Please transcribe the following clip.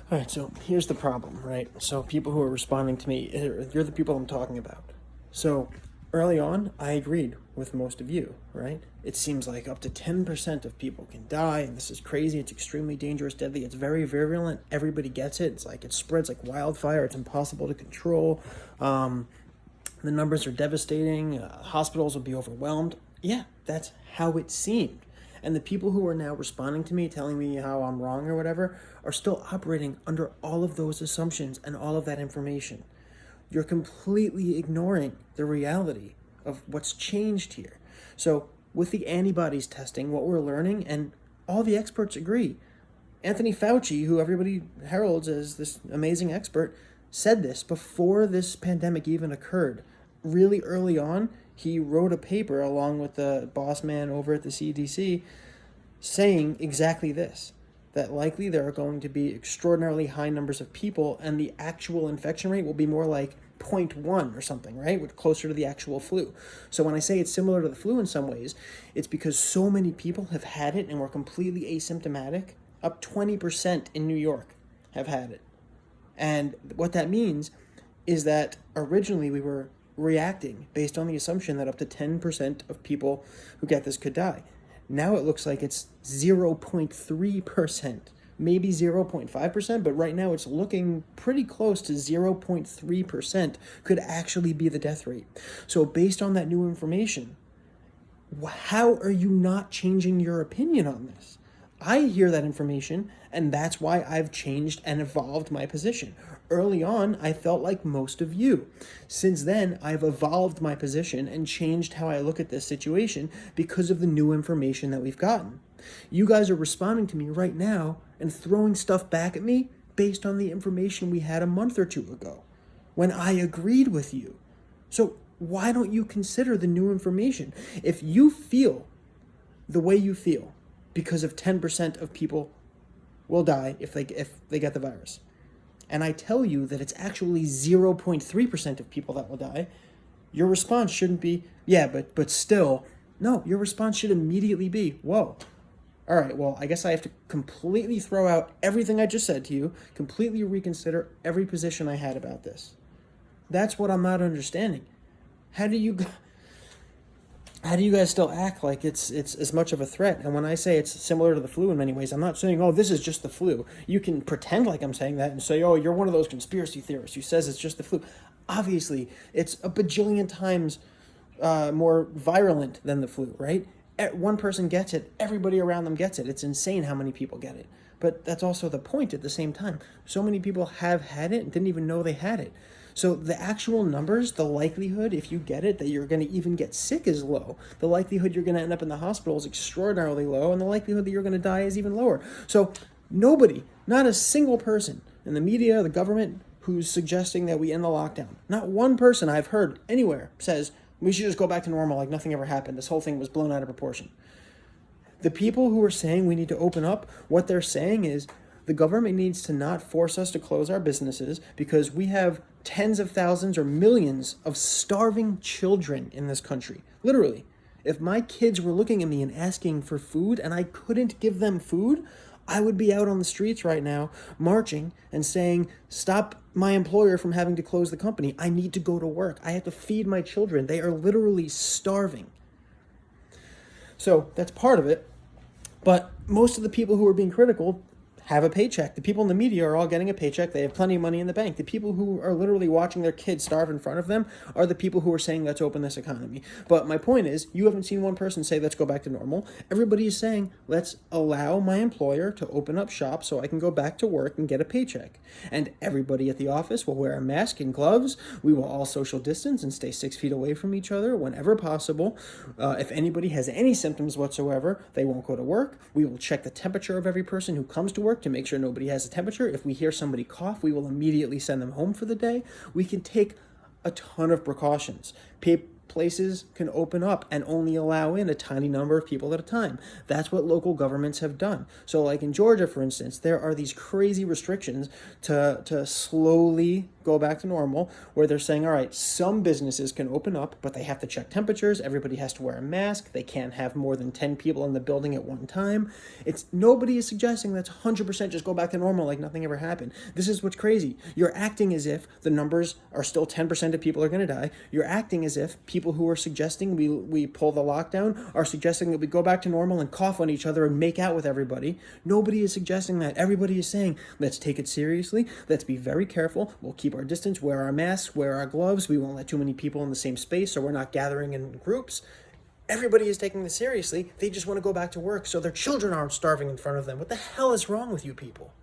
All right, so here's the problem, right? So people who are responding to me, you're the people I'm talking about. So early on, I agreed with most of you, right? It seems like up to 10% of people can die, and this is crazy. It's extremely dangerous, deadly. It's very virulent. Everybody gets it. It's like it spreads like wildfire. It's impossible to control. The numbers are devastating. Hospitals will be overwhelmed. Yeah, that's how it seemed. And the people who are now responding to me, telling me how I'm wrong or whatever, are still operating under all of those assumptions and all of that information. You're completely ignoring the reality of what's changed here. So, with the antibodies testing, what we're learning, and all the experts agree, Anthony Fauci, who everybody heralds as this amazing expert, said this before this pandemic even occurred. Really early on, he wrote a paper along with the boss man over at the CDC saying exactly this, that likely there are going to be extraordinarily high numbers of people and the actual infection rate will be more like 0.1 or something, right? Which closer to the actual flu. So when I say it's similar to the flu in some ways, it's because so many people have had it and were completely asymptomatic. Up 20% in New York have had it. And what that means is that originally we were reacting based on the assumption that up to 10% of people who get this could die. Now it looks like it's 0.3%, maybe 0.5%, but right now it's looking pretty close to 0.3% could actually be the death rate. So based on that new information, how are you not changing your opinion on this? I hear that information, and that's why I've changed and evolved my position. Early on, I felt like most of you. Since then, I've evolved my position and changed how I look at this situation because of the new information that we've gotten. You guys are responding to me right now and throwing stuff back at me based on the information we had a month or two ago when I agreed with you. So why don't you consider the new information? If you feel the way you feel because of 10% of people will die if they get the virus, and I tell you that it's actually 0.3% of people that will die, your response shouldn't be, yeah, but still. No, your response should immediately be, whoa. All right, well, I guess I have to completely throw out everything I just said to you, completely reconsider every position I had about this. That's what I'm not understanding. How do you guys still act like it's as much of a threat? And when I say it's similar to the flu in many ways, I'm not saying, oh, this is just the flu. You can pretend like I'm saying that and say, oh, you're one of those conspiracy theorists who says it's just the flu. Obviously, it's a bajillion times more virulent than the flu, right? One person gets it, everybody around them gets it. It's insane how many people get it. But that's also the point at the same time. So many people have had it and didn't even know they had it. So the actual numbers, the likelihood, if you get it, that you're going to even get sick is low. The likelihood you're going to end up in the hospital is extraordinarily low, and the likelihood that you're going to die is even lower. So nobody, not a single person in the media, the government, who's suggesting that we end the lockdown, not one person I've heard anywhere says we should just go back to normal like nothing ever happened. This whole thing was blown out of proportion. The people who are saying we need to open up, what they're saying is the government needs to not force us to close our businesses because we have tens of thousands or millions of starving children in this country. Literally. If my kids were looking at me and asking for food and I couldn't give them food, I would be out on the streets right now marching and saying, stop my employer from having to close the company. I need to go to work. I have to feed my children. They are literally starving. So that's part of it. But most of the people who are being critical have a paycheck. The people in the media are all getting a paycheck. They have plenty of money in the bank. The people who are literally watching their kids starve in front of them are the people who are saying, let's open this economy. But my point is, you haven't seen one person say, let's go back to normal. Everybody is saying, let's allow my employer to open up shop so I can go back to work and get a paycheck. And everybody at the office will wear a mask and gloves. We will all social distance and stay 6 feet away from each other whenever possible. If anybody has any symptoms whatsoever, they won't go to work. We will check the temperature of every person who comes to work to make sure nobody has a temperature. If we hear somebody cough, we will immediately send them home for the day. We can take a ton of precautions. places can open up and only allow in a tiny number of people at a time. That's what local governments have done. So like in Georgia, for instance, there are these crazy restrictions to slowly go back to normal, where they're saying, all right, some businesses can open up, but they have to check temperatures. Everybody has to wear a mask. They can't have more than 10 people in the building at one time. Nobody is suggesting that's 100% just go back to normal like nothing ever happened. This is what's crazy. You're acting as if the numbers are still 10% of people are going to die. You're acting as if people who are suggesting we pull the lockdown are suggesting that we go back to normal and cough on each other and make out with everybody. Nobody is suggesting that. Everybody is saying, let's take it seriously. Let's be very careful. We'll keep our distance, wear our masks, wear our gloves. We won't let too many people in the same space, so we're not gathering in groups. Everybody is taking this seriously. They just want to go back to work so their children aren't starving in front of them. What the hell is wrong with you people?